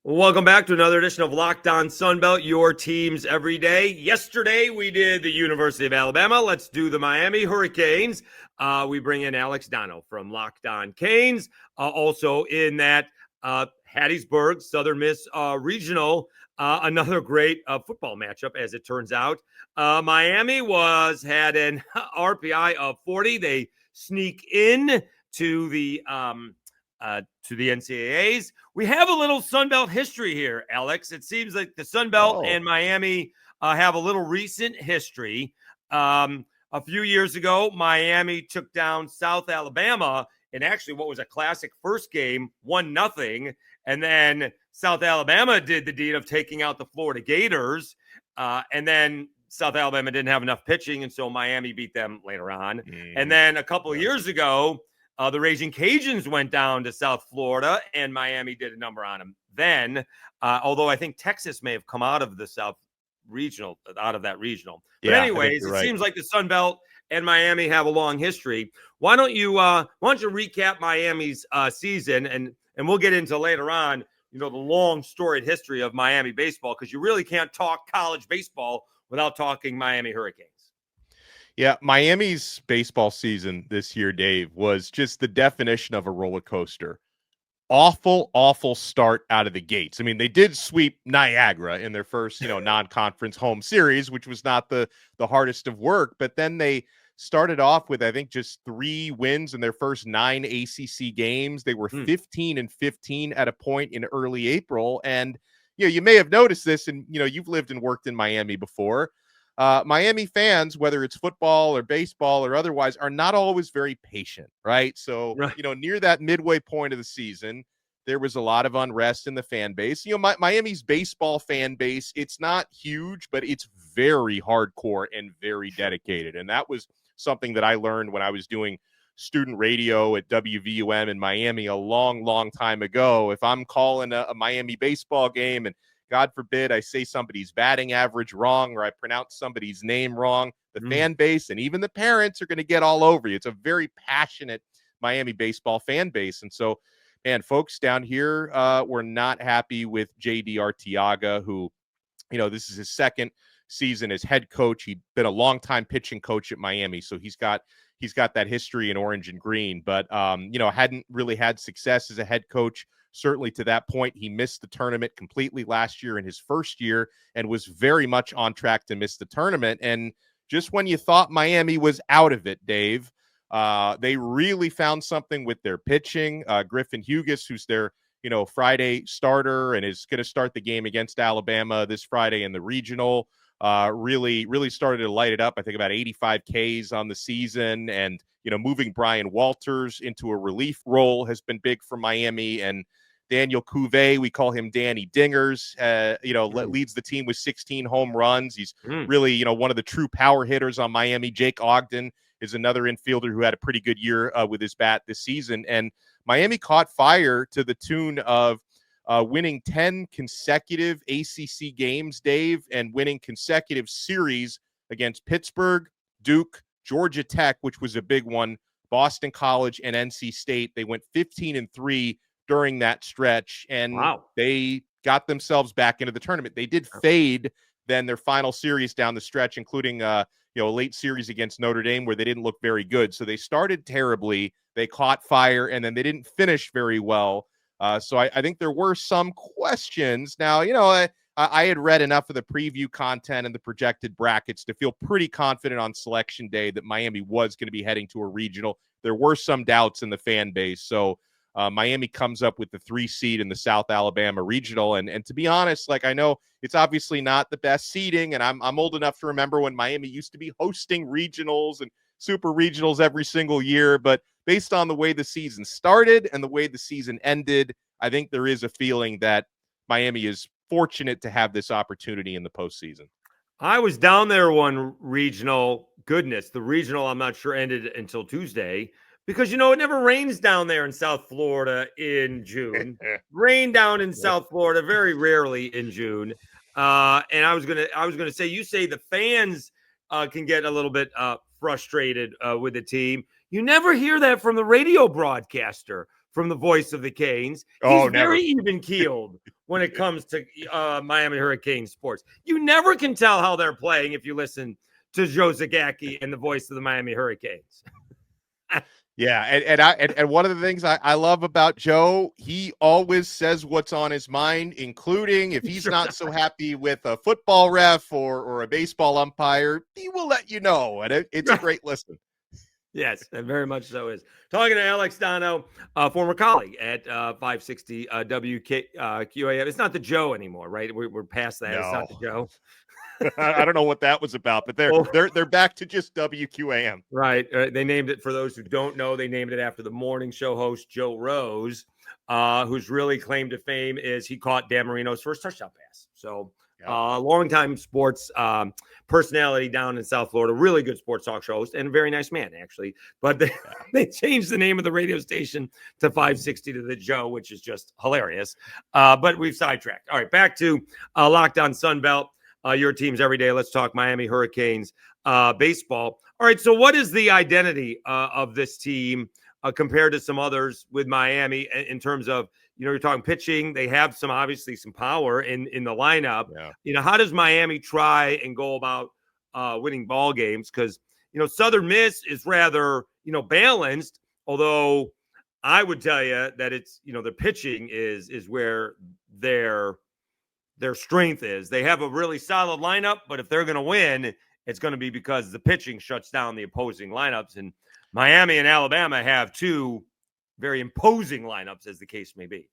Welcome back to another edition of Locked On Sunbelt, your teams every day. Yesterday, we did the University of Alabama. Let's do the Miami Hurricanes. We bring in Alex Donno from Locked On Canes. Also in that Hattiesburg, Southern Miss Regional, another great football matchup, as it turns out. Miami had an RPI of 40. They sneak in to the NCAAs. We have a little Sunbelt history here, Alex. It seems like the Sunbelt and Miami have a little recent history. A few years ago, Miami took down South Alabama in actually what was a classic first game, 1-0. And then South Alabama did the deed of taking out the Florida Gators. And then South Alabama didn't have enough pitching, and so Miami beat them later on. And then a couple of years ago, the Raging Cajuns went down to South Florida, and Miami did a number on them then, although I think Texas may have come out of the South Regional, out of that regional. But anyways, it seems like the Sun Belt and Miami have a long history. Why don't you recap Miami's season, and we'll get into later on, the long storied history of Miami baseball, because you really can't talk college baseball without talking Miami Hurricanes. Yeah, Miami's baseball season this year, Dave, was just the definition of a roller coaster. Awful start out of the gates. I mean, they did sweep Niagara in their first, non-conference home series, which was not the hardest of work. But then they started off with, I think, just 3 wins in their first 9 ACC games. They were 15-15 at a point in early April. And, you may have noticed this, and, you've lived and worked in Miami before. Miami fans, whether it's football or baseball or otherwise, are not always very patient, right? So, near that midway point of the season, there was a lot of unrest in the fan base. Miami's baseball fan base, it's not huge, but it's very hardcore and very dedicated. And that was something that I learned when I was doing student radio at WVUM in Miami a long time ago. If I'm calling a Miami baseball game and God forbid I say somebody's batting average wrong or I pronounce somebody's name wrong, the fan base and even the parents are going to get all over you. It's a very passionate Miami baseball fan base. And so, man, folks down here were not happy with J.D. Arteaga, who, this is his second season as head coach. He'd been a longtime pitching coach at Miami, so he's got that history in orange and green, but, hadn't really had success as a head coach. Certainly to that point, he missed the tournament completely last year in his first year and was very much on track to miss the tournament. And just when you thought Miami was out of it, Dave, they really found something with their pitching. Griffin Hugus, who's their, Friday starter and is going to start the game against Alabama this Friday in the regional, really started to light it up. I think about 85 Ks on the season, and, moving Brian Walters into a relief role has been big for Miami. And Daniel Cuvee, we call him Danny Dingers, leads the team with 16 home runs. He's really, one of the true power hitters on Miami. Jake Ogden is another infielder who had a pretty good year with his bat this season. And Miami caught fire to the tune of winning 10 consecutive ACC games, Dave, and winning consecutive series against Pittsburgh, Duke, Georgia Tech, which was a big one, Boston College, and NC State. They went 15-3 during that stretch, and they got themselves back into the tournament. They did fade then their final series down the stretch, including a late series against Notre Dame where they didn't look very good. So they started terribly, they caught fire, and then they didn't finish very well. So I think there were some questions. Now, I had read enough of the preview content and the projected brackets to feel pretty confident on selection day that Miami was going to be heading to a regional. There were some doubts in the fan base. So Miami comes up with the 3 seed in the South Alabama regional. And to be honest, I know it's obviously not the best seeding, and I'm old enough to remember when Miami used to be hosting regionals and super regionals every single year. But based on the way the season started and the way the season ended, I think there is a feeling that Miami is fortunate to have this opportunity in the postseason. I was down there one regional. Goodness, the regional, I'm not sure, ended until Tuesday. Because, it never rains down there in South Florida in June. Rain down in South Florida very rarely in June. And I was gonna say, you say the fans can get a little bit frustrated with the team. You never hear that from the radio broadcaster, from the voice of the Canes. He's very even keeled when it comes to Miami Hurricanes sports. You never can tell how they're playing if you listen to Joe Zagacki and the voice of the Miami Hurricanes. Yeah, and one of the things I love about Joe, he always says what's on his mind, including if he's not so happy with a football ref or a baseball umpire, he will let you know, and it's a great listen. Yes, it very much so is. Talking to Alex Donno, former colleague at 560 WQAM. It's not the Joe anymore, right? We're past that. No. It's not the Joe. I don't know what that was about, but they're back to just WQAM. Right. They named it, for those who don't know, they named it after the morning show host Joe Rose, whose really claim to fame is he caught Dan Marino's first touchdown pass. So longtime sports personality down in South Florida, really good sports talk show host, and a very nice man, actually. But they changed the name of the radio station to 560 to the Joe, which is just hilarious. But we've sidetracked. All right, back to Locked On Sunbelt. Your teams every day. Let's talk Miami Hurricanes baseball. All right, so what is the identity of this team compared to some others with Miami in terms of, you're talking pitching. They have obviously some power in the lineup. Yeah. How does Miami try and go about winning ball games? Because, Southern Miss is rather, balanced, although I would tell you that it's, the pitching is where their strength is. They have a really solid lineup, but if they're going to win, it's going to be because the pitching shuts down the opposing lineups. And Miami and Alabama have two very imposing lineups, as the case may be.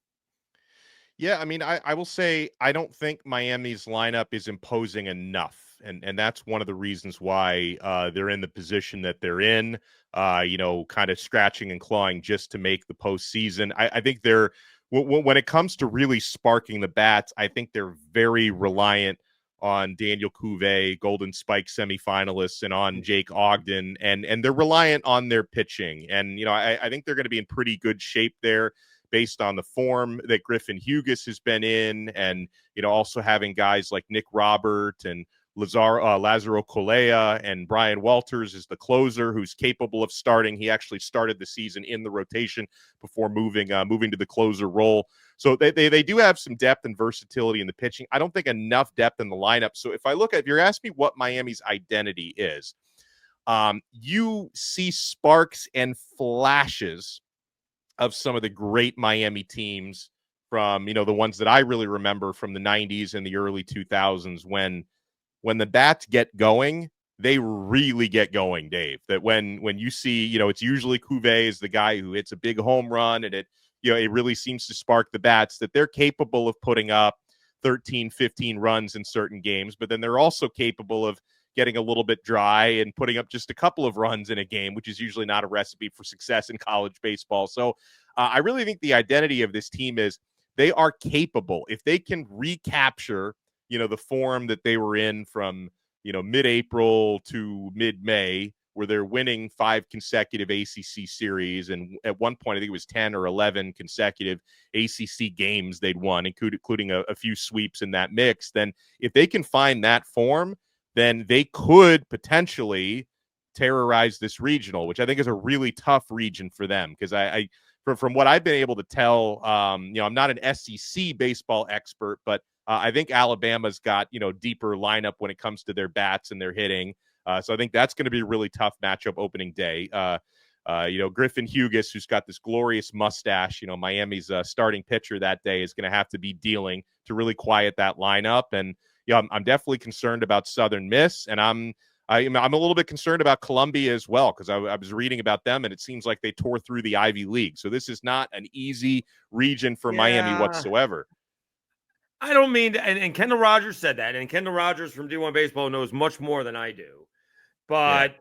Yeah, I mean, I will say I don't think Miami's lineup is imposing enough. And that's one of the reasons why they're in the position that they're in, kind of scratching and clawing just to make the postseason. I think they're, when it comes to really sparking the bats, I think they're very reliant on Daniel Cuvee, Golden Spike semifinalists, and on Jake Ogden, and they're reliant on their pitching. And, I think they're going to be in pretty good shape there based on the form that Griffin Hugus has been in, and, also having guys like Nick Robert and Lazaro Colea and Brian Walters is the closer who's capable of starting. He actually started the season in the rotation before moving to the closer role. So they do have some depth and versatility in the pitching. I don't think enough depth in the lineup. So if you're asking me what Miami's identity is, you see sparks and flashes of some of the great Miami teams from, the ones that I really remember from the 90s and the early 2000s when the bats get going, they really get going, Dave. That when you see, it's usually Cuvee is the guy who hits a big home run, and it really seems to spark the bats, that they're capable of putting up 13, 15 runs in certain games, but then they're also capable of getting a little bit dry and putting up just a couple of runs in a game, which is usually not a recipe for success in college baseball. So I really think the identity of this team is they are capable. If they can recapture the form that they were in from, mid-April to mid-May, where they're winning 5 consecutive ACC series. And at one point, I think it was 10 or 11 consecutive ACC games they'd won, including a few sweeps in that mix. Then if they can find that form, then they could potentially terrorize this regional, which I think is a really tough region for them. Because from what I've been able to tell, I'm not an SEC baseball expert, but I think Alabama's got, deeper lineup when it comes to their bats and their hitting. So I think that's going to be a really tough matchup opening day. Griffin Hugus, who's got this glorious mustache, Miami's starting pitcher that day, is going to have to be dealing to really quiet that lineup. And, I'm definitely concerned about Southern Miss, and I'm a little bit concerned about Columbia as well, because I was reading about them, and it seems like they tore through the Ivy League. So this is not an easy region for Miami whatsoever. I don't mean to, and Kendall Rogers said that, and Kendall Rogers from D1 Baseball knows much more than I do. But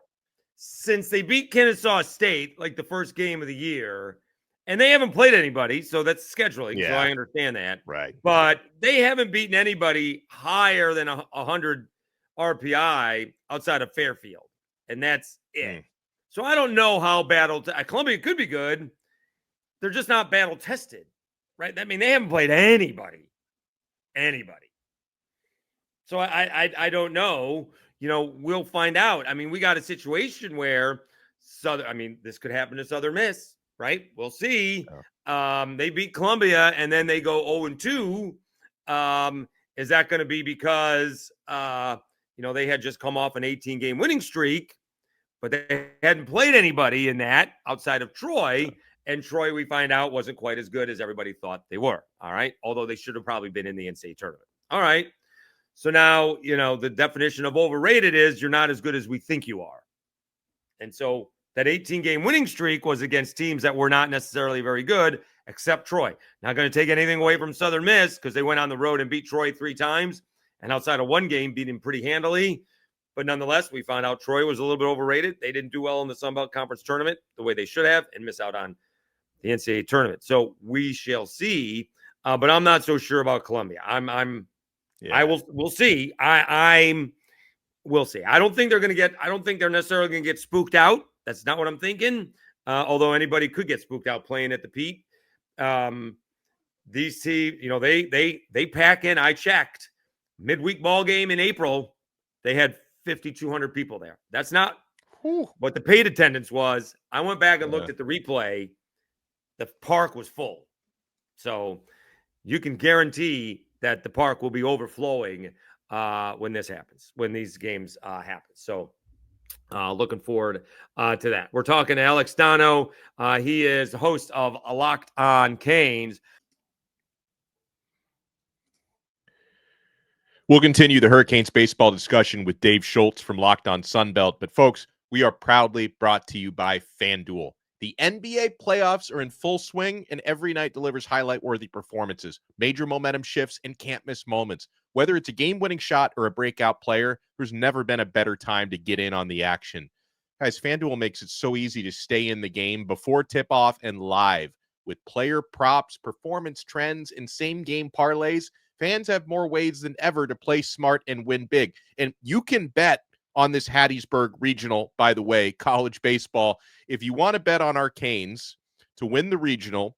since they beat Kennesaw State, like the first game of the year, and they haven't played anybody, so that's scheduling, so I understand that. Right. But they haven't beaten anybody higher than 100 RPI outside of Fairfield, and that's it. So I don't know how Columbia could be good. They're just not battle tested, right? I mean, they haven't played anybody. So I don't know. We'll find out. I mean, we got a situation where this could happen to Southern Miss, right? We'll see. They beat Columbia, and then they go 0-2 Is that going to be because, they had just come off an 18-game winning streak, but they hadn't played anybody in that outside of Troy. And Troy, we find out, wasn't quite as good as everybody thought they were. All right. Although they should have probably been in the NCAA tournament. All right. So now, the definition of overrated is you're not as good as we think you are. And so that 18-game winning streak was against teams that were not necessarily very good, except Troy. Not going to take anything away from Southern Miss because they went on the road and beat Troy 3 times. And outside of one game, beat him pretty handily. But nonetheless, we found out Troy was a little bit overrated. They didn't do well in the Sun Belt Conference tournament the way they should have and miss out on the NCAA tournament. So we shall see. But I'm not so sure about Columbia. We'll see. We'll see. I don't think they're necessarily going to get spooked out. That's not what I'm thinking. Although anybody could get spooked out playing at the Pete. These teams, they pack in. I checked midweek ball game in April. They had 5,200 people there. That's not what the paid attendance was. I went back and looked at the replay. The park was full. So you can guarantee that the park will be overflowing when this happens, when these games happen. So looking forward to that. We're talking to Alex Donno. He is the host of Locked On Canes. We'll continue the Hurricanes baseball discussion with Dave Schultz from Locked On Sunbelt. But folks, we are proudly brought to you by FanDuel. The NBA playoffs are in full swing, and every night delivers highlight-worthy performances, major momentum shifts, and can't-miss moments. Whether it's a game-winning shot or a breakout player, there's never been a better time to get in on the action. Guys, FanDuel makes it so easy to stay in the game before tip-off and live. With player props, performance trends, and same-game parlays, fans have more ways than ever to play smart and win big. And you can bet on this Hattiesburg Regional, by the way, college baseball. If you want to bet on our Canes to win the regional,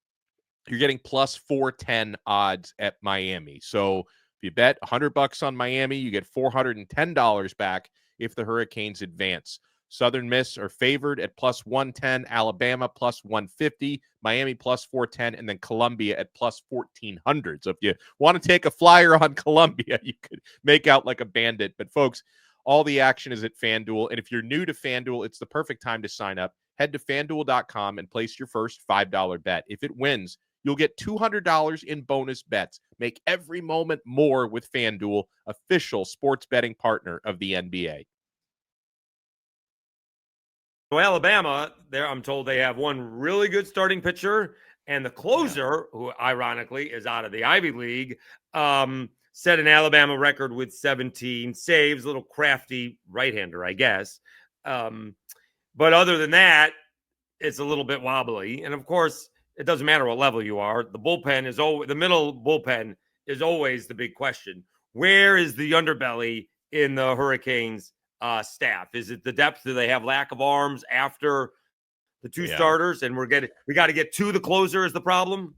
you're getting plus 410 odds at Miami. So if you bet $100 on Miami, you get $410 back if the Hurricanes advance. Southern Miss are favored at plus 110, Alabama plus 150, Miami plus 410, and then Columbia at plus 1,400. So if you want to take a flyer on Columbia, you could make out like a bandit. But folks, all the action is at FanDuel. And if you're new to FanDuel, it's the perfect time to sign up. Head to FanDuel.com and place your first $5 bet. If it wins, you'll get $200 in bonus bets. Make every moment more with FanDuel, official sports betting partner of the NBA. So Alabama, I'm told they have one really good starting pitcher, and the closer, who ironically is out of the Ivy League, set an Alabama record with 17 saves. A little crafty right-hander, I guess. But other than that, it's a little bit wobbly. And of course, it doesn't matter what level you are. The bullpen is always the middle bullpen is always the big question. Where is the underbelly in the Hurricanes staff? Is it the depth? Do they have lack of arms after the two starters? And we got to get to the closer is the problem.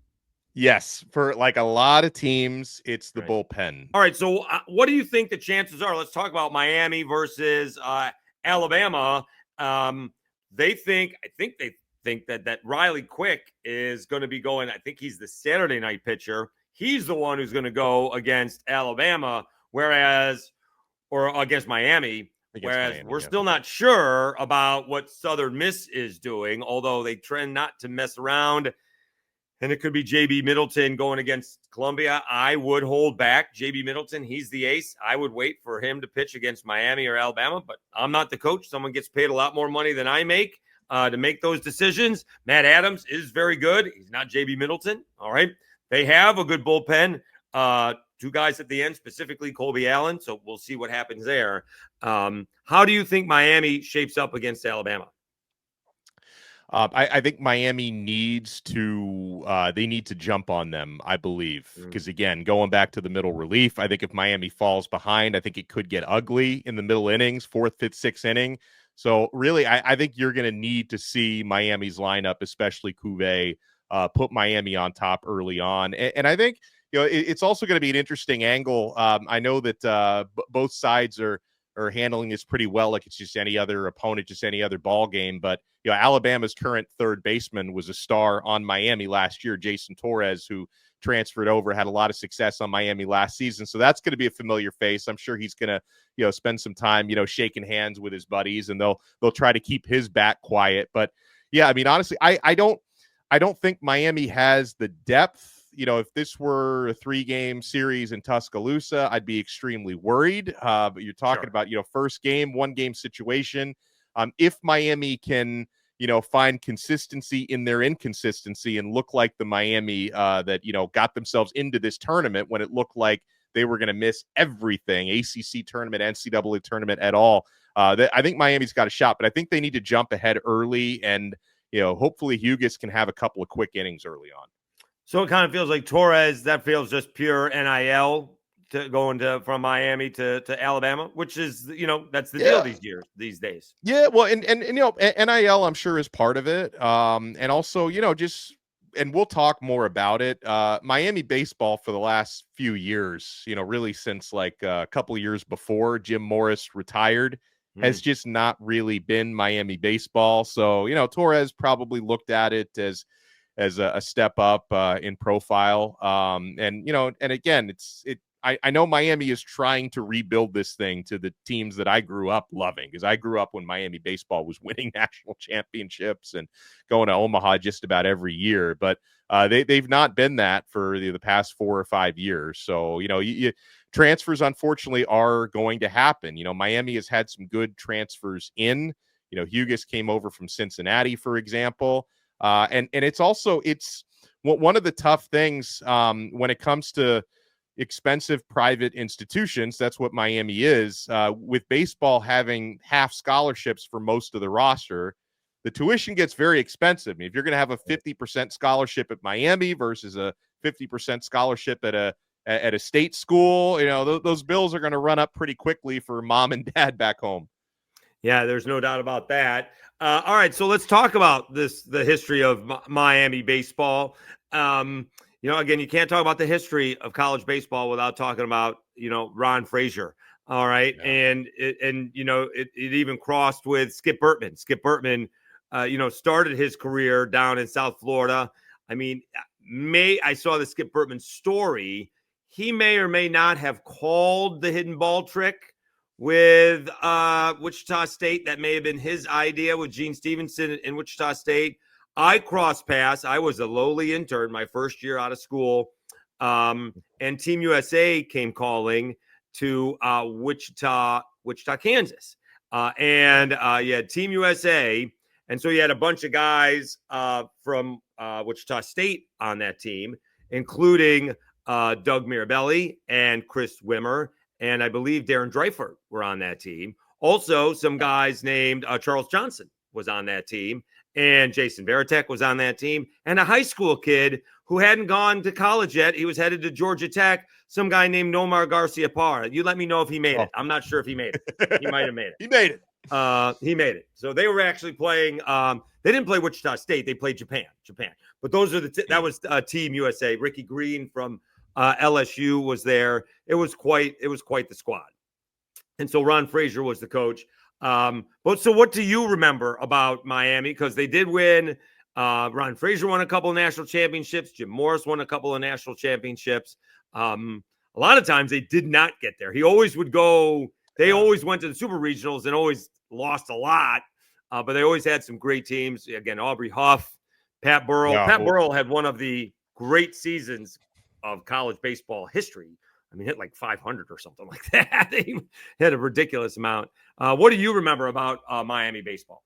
Yes, for like a lot of teams, it's the bullpen. All right, so what do you think the chances are? Let's talk about Miami versus Alabama. They think that Riley Quick is going to be going. I think he's the Saturday night pitcher. He's the one who's going to go against Alabama, or against Miami. We're still not sure about what Southern Miss is doing, although they trend not to mess around. And it could be J.B. Middleton going against Columbia. I would hold back J.B. Middleton. He's the ace. I would wait for him to pitch against Miami or Alabama, but I'm not the coach. Someone gets paid a lot more money than I make to make those decisions. Matt Adams is very good. He's not J.B. Middleton. All right. They have a good bullpen. Two guys at the end, specifically Colby Allen. So we'll see what happens there. How do you think Miami shapes up against Alabama? I think Miami needs to they need to jump on them, I believe, because again, going back to the middle relief, I think if Miami falls behind, I think it could get ugly in the middle innings, 4th, 5th, 6th inning. So really, I think you're going to need to see Miami's lineup, especially Cuvee, put Miami on top early on. And I think it's also going to be an interesting angle. I know that both sides are handling this pretty well, like it's just any other opponent, just any other ball game. But Alabama's current third baseman was a star on Miami last year, Jason Torres, who transferred over, had a lot of success on Miami last season. So that's going to be a familiar face. I'm sure he's going to, spend some time, shaking hands with his buddies, and they'll try to keep his back quiet. But yeah, I mean, honestly, I don't think Miami has the depth. If this were a 3-game series in Tuscaloosa, I'd be extremely worried. But you're talking about, first game, 1-game situation. If Miami can, find consistency in their inconsistency and look like the Miami that, got themselves into this tournament when it looked like they were going to miss everything, ACC tournament, NCAA tournament at all. I think Miami's got a shot, but I think they need to jump ahead early, and, hopefully Hugus can have a couple of quick innings early on. So it kind of feels like Torres, that feels just pure NIL to going from Miami to Alabama, which is, that's the deal these days. Yeah. Well, and NIL, I'm sure, is part of it. And also, and we'll talk more about it. Miami baseball for the last few years, really since like a couple of years before Jim Morris retired, has just not really been Miami baseball. So, Torres probably looked at it as a step up in profile. And again, I know Miami is trying to rebuild this thing to the teams that I grew up loving, because I grew up when Miami baseball was winning national championships and going to Omaha just about every year. But they've not been that for the past 4 or 5 years. So, transfers, unfortunately, are going to happen. Miami has had some good transfers in. Hugus came over from Cincinnati, for example. And it's one of the tough things when it comes to expensive private institutions. That's what Miami is. With baseball having half scholarships for most of the roster, the tuition gets very expensive. I mean, if you're going to have a 50% scholarship at Miami versus a 50% scholarship at a state school, those bills are going to run up pretty quickly for mom and dad back home. Yeah, there's no doubt about that. All right, so let's talk about the history of Miami baseball. Again, you can't talk about the history of college baseball without talking about, Ron Frazier. All right. Yeah. And it even crossed with Skip Bertman. Skip Bertman, started his career down in South Florida. I mean, I saw the Skip Bertman story. He may or may not have called the hidden ball trick with Wichita State. That may have been his idea with Gene Stevenson in Wichita State. I crossed paths. I was a lowly intern my first year out of school. And Team USA came calling to Wichita, Kansas. You had Team USA. And so you had a bunch of guys from Wichita State on that team, including Doug Mirabelli and Chris Wimmer. And I believe Darren Dreifert were on that team. Also, some guys named Charles Johnson was on that team. And Jason Varitek was on that team. And a high school kid who hadn't gone to college yet. He was headed to Georgia Tech. Some guy named Nomar Garcia Parr. You let me know if he made it. I'm not sure if he made it. He might have made it. He made it. He made it. So they were actually playing. They didn't play Wichita State. They played Japan. But those are that was Team USA. Ricky Green from LSU was there. It was quite the squad. And so Ron Frazier was the coach. But so what do you remember about Miami? Because they did win. Ron Frazier won a couple of national championships. Jim Morris won a couple of national championships. A lot of times they did not get there. He always would go. They always went to the super regionals and always lost a lot. But they always had some great teams. Again, Aubrey Huff, Pat Burrell. Yeah. Pat Burrell had one of the great seasons of college baseball history. I mean, hit like 500 or something like that. He hit a ridiculous amount. What do you remember about Miami baseball?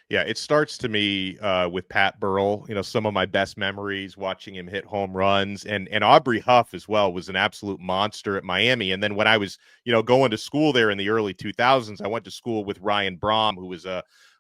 Yeah, it starts to me with Pat Burrell. Some of my best memories watching him hit home runs, and Aubrey Huff as well was an absolute monster at Miami. And then when I was, going to school there in the early 2000s, I went to school with Ryan Braum, who was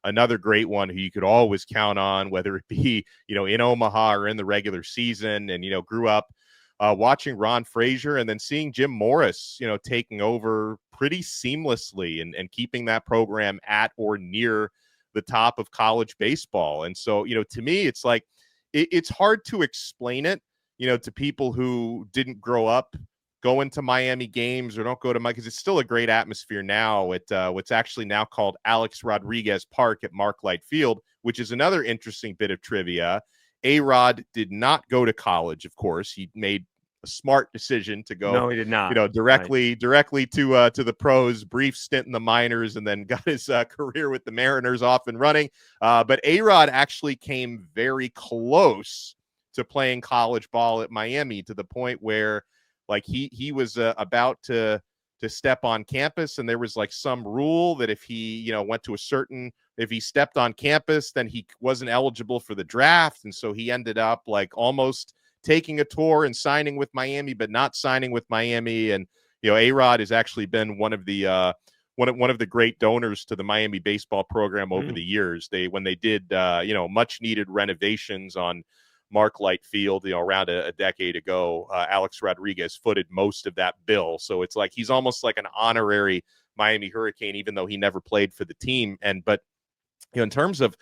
another great one who you could always count on, whether it be, in Omaha or in the regular season, and, grew up watching Ron Frazier and then seeing Jim Morris, taking over pretty seamlessly and keeping that program at or near the top of college baseball. And so, to me, it's like, it's hard to explain it, to people who didn't grow up going to Miami games or don't go to because it's still a great atmosphere now at what's actually now called Alex Rodriguez Park at Mark Light Field, which is another interesting bit of trivia. A-Rod did not go to college, of course. He made a smart decision to go, No, he did not. directly to the pros, brief stint in the minors, and then got his career with the Mariners off and running. But A-Rod actually came very close to playing college ball at Miami, to the point where like he was about to step on campus, and there was like some rule that if he, went to if he stepped on campus, then he wasn't eligible for the draft. And so he ended up like almost taking a tour and signing with Miami, but not signing with Miami. And, A-Rod has actually been one of the one of the great donors to the Miami baseball program over the years. When they did, much needed renovations on Mark Light Field, around a decade ago, Alex Rodriguez footed most of that bill. So it's like he's almost like an honorary Miami Hurricane, even though he never played for the team. But in terms of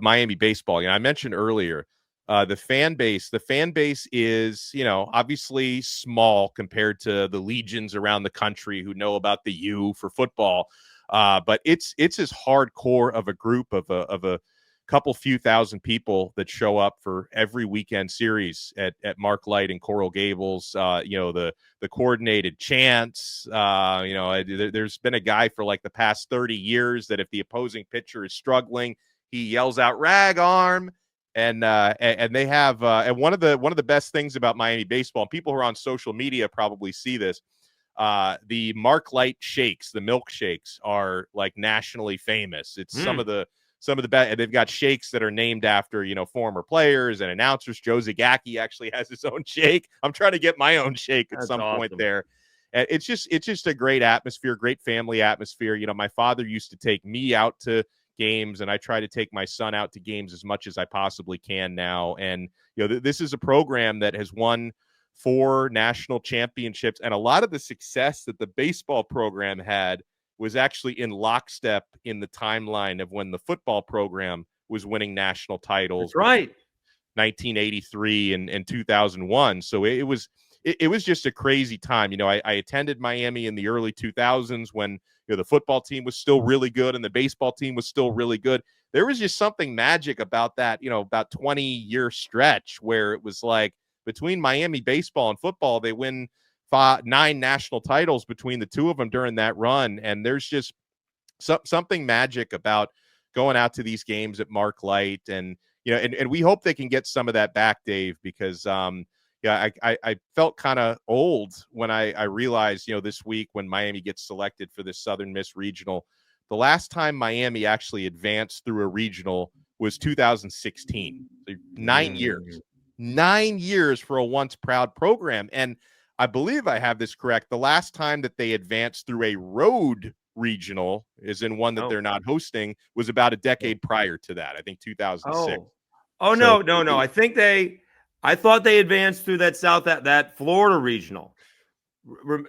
Miami baseball, I mentioned earlier, the fan base is, obviously small compared to the legions around the country who know about the U for football. But it's as hardcore of a group of a couple few thousand people that show up for every weekend series at Mark Light and Coral Gables. The coordinated chants. There's been a guy for like the past 30 years that if the opposing pitcher is struggling, he yells out "rag arm." And they have and one of the best things about Miami baseball, and people who are on social media probably see this, the Mark Light shakes, the milkshakes, are like nationally famous. It's some of the best. They've got shakes that are named after former players and announcers. Joe Zagacki actually has his own shake. I'm trying to get my own shake at some point there. And it's just a great atmosphere, great family atmosphere. My father used to take me out to games, and I try to take my son out to games as much as I possibly can now. And this is a program that has won 4 national championships, and a lot of the success that the baseball program had was actually in lockstep in the timeline of when the football program was winning national titles. That's right. 1983 and 2001. So it was just a crazy time. I attended Miami in the early 2000s when the football team was still really good and the baseball team was still really good. There was just something magic about that, about 20-year stretch where it was like between Miami baseball and football, they win 9 national titles between the two of them during that run. And there's just something magic about going out to these games at Mark Light. And, and we hope they can get some of that back, Dave, because, I felt kind of old when I realized, this week when Miami gets selected for the Southern Miss Regional, the last time Miami actually advanced through a regional was 2016. So 9 years. 9 years for a once proud program. And I believe I have this correct. The last time that they advanced through a road regional, is in one that they're not hosting, was about a decade prior to that. I think 2006. Oh, so, no. I thought they advanced through that Florida regional.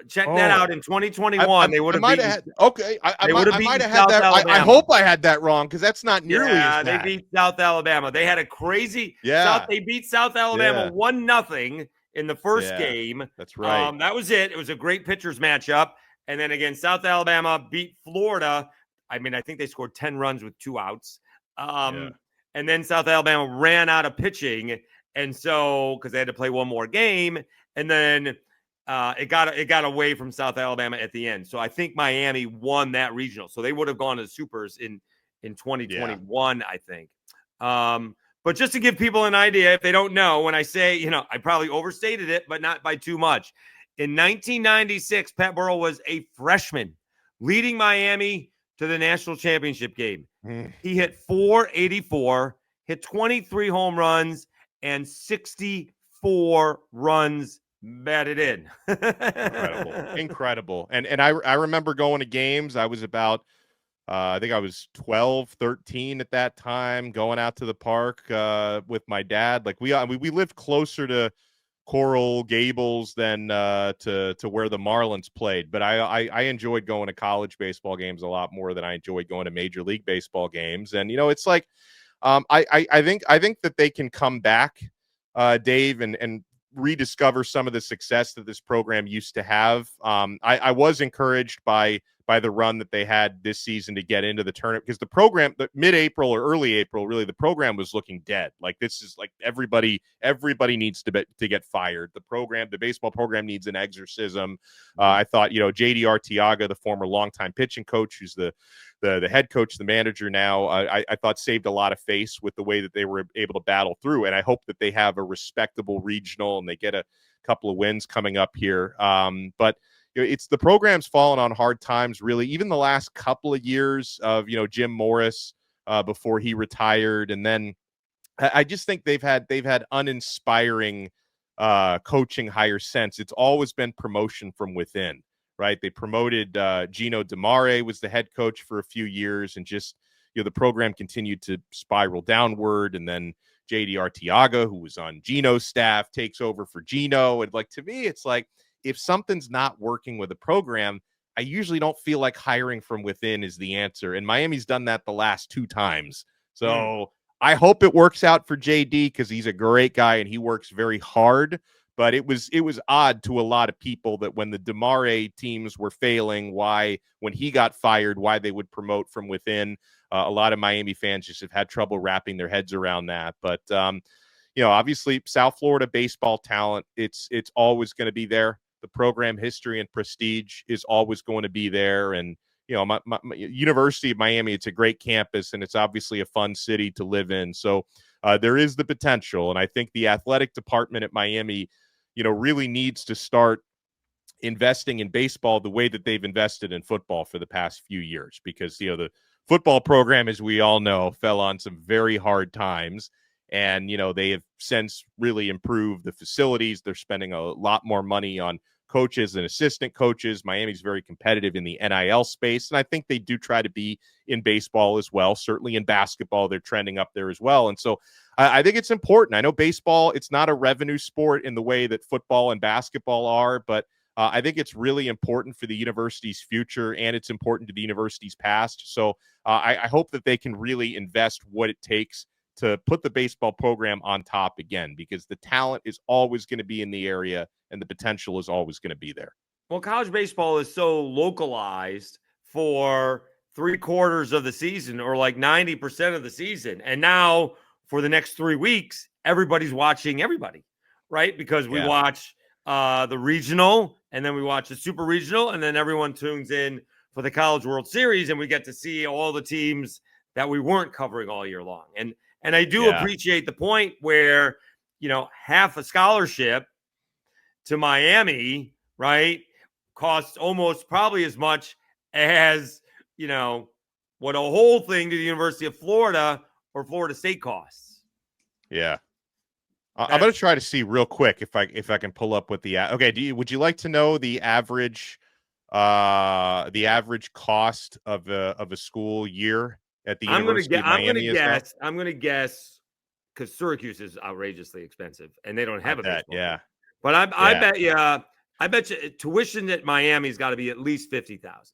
Check that out in 2021. They would have beaten. Okay, I might have had that. I hope I had that wrong, because that's not nearly as bad. They beat South Alabama. They had a crazy. They beat South Alabama 1-0 in the first game. That's right. That was it. It was a great pitchers matchup. And then again, South Alabama beat Florida. I mean, I think they scored 10 runs with 2 outs. And then South Alabama ran out of pitching. And so, because they had to play one more game, and then it got away from South Alabama at the end. So I think Miami won that regional. So they would have gone to the Supers in 2021, I think. But just to give people an idea, if they don't know, when I say, I probably overstated it, but not by too much. In 1996, Pat Burrell was a freshman, leading Miami to the national championship game. He hit .484, hit 23 home runs, and 64 runs batted in. Incredible. And I remember going to games. I was about, I think I was 12, 13 at that time, going out to the park with my dad. Like we lived closer to Coral Gables than to where the Marlins played. But I enjoyed going to college baseball games a lot more than I enjoyed going to Major League Baseball games. And, it's like, I think that they can come back, Dave, and rediscover some of the success that this program used to have. I was encouraged by by the run that they had this season to get into the tournament, because the program, the mid-April or early April, really the program was looking dead. Like, this is like everybody needs to get fired. The baseball program needs an exorcism. I thought, JD Arteaga, the former longtime pitching coach, who's the head coach, the manager now, I thought saved a lot of face with the way that they were able to battle through. And I hope that they have a respectable regional and they get a couple of wins coming up here. But it's the program's fallen on hard times, really. Even the last couple of years of, Jim Morris before he retired. And then I just think they've had uninspiring coaching hire since. It's always been promotion from within, right? They promoted Gino DeMare was the head coach for a few years, and just, the program continued to spiral downward. And then JD Arteaga, who was on Gino's staff, takes over for Gino. And to me, it's like, if something's not working with a program, I usually don't feel like hiring from within is the answer. And Miami's done that the last 2 times. So I hope it works out for JD, because he's a great guy and he works very hard. But it was odd to a lot of people that when the DeMare teams were failing, when he got fired, why they would promote from within. A lot of Miami fans just have had trouble wrapping their heads around that. But, obviously South Florida baseball talent, it's always going to be there. The program history and prestige is always going to be there. And, my University of Miami, it's a great campus, and it's obviously a fun city to live in. So there is the potential. And I think the athletic department at Miami, really needs to start investing in baseball the way that they've invested in football for the past few years, because, the football program, as we all know, fell on some very hard times. And, they have since really improved the facilities. They're spending a lot more money on coaches and assistant coaches. Miami's very competitive in the NIL space. And I think they do try to be in baseball as well. Certainly in basketball, they're trending up there as well. And so I think it's important. I know baseball, it's not a revenue sport in the way that football and basketball are, but I think it's really important for the university's future, and it's important to the university's past. So I hope that they can really invest what it takes to put the baseball program on top again, because the talent is always going to be in the area and the potential is always going to be there. Well, college baseball is so localized for 3/4 of the season, or like 90% of the season. And now for the next 3 weeks, everybody's watching everybody, right? Because we watch the regional, and then we watch the super regional, and then everyone tunes in for the College World Series, and we get to see all the teams that we weren't covering all year long. And I do appreciate the point where, half a scholarship to Miami, right, costs almost probably as much as, what a whole thing to the University of Florida or Florida State costs. Yeah. I'm going to try to see real quick if I can pull up what would you like to know the average cost of a school year at the University of Miami? I'm going to guess, because Syracuse is outrageously expensive and they don't have a baseball team. But I bet you tuition at Miami's got to be at least $50,000.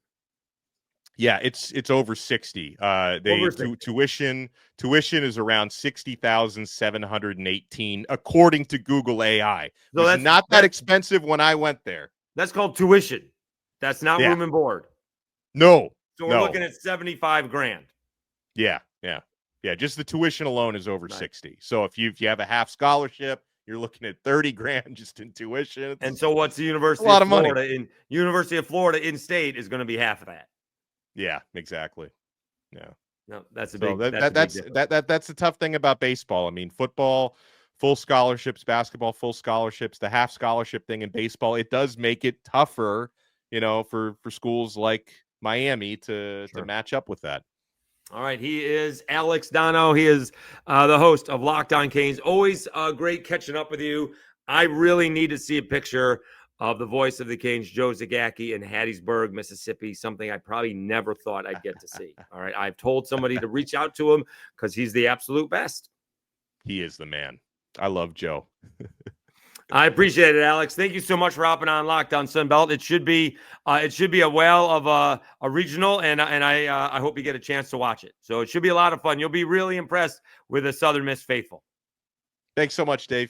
Yeah, it's over 60. Tuition is around 60,718 according to Google AI. So that's not that expensive when I went there. That's called tuition. That's not room and board. No. So we're looking at $75,000. Yeah. Just the tuition alone is over 60. So if you have a half scholarship, you're looking at $30,000 just in tuition. And so what's the University of Florida University of Florida in-state is going to be half of that. Yeah, exactly. Yeah. No, that's a big. That's the tough thing about baseball. I mean, football, full scholarships, basketball, full scholarships, the half scholarship thing in baseball, it does make it tougher, for schools like Miami to match up with that. All right, he is Alex Donno. He is the host of Locked On Canes. Always great catching up with you. I really need to see a picture of the voice of the Canes, Joe Zagacki, in Hattiesburg, Mississippi, something I probably never thought I'd get to see. All right, I've told somebody to reach out to him because he's the absolute best. He is the man. I love Joe. I appreciate it, Alex. Thank you so much for hopping on Locked On Sunbelt. It should be a whale of a regional, and I hope you get a chance to watch it. So it should be a lot of fun. You'll be really impressed with the Southern Miss faithful. Thanks so much, Dave.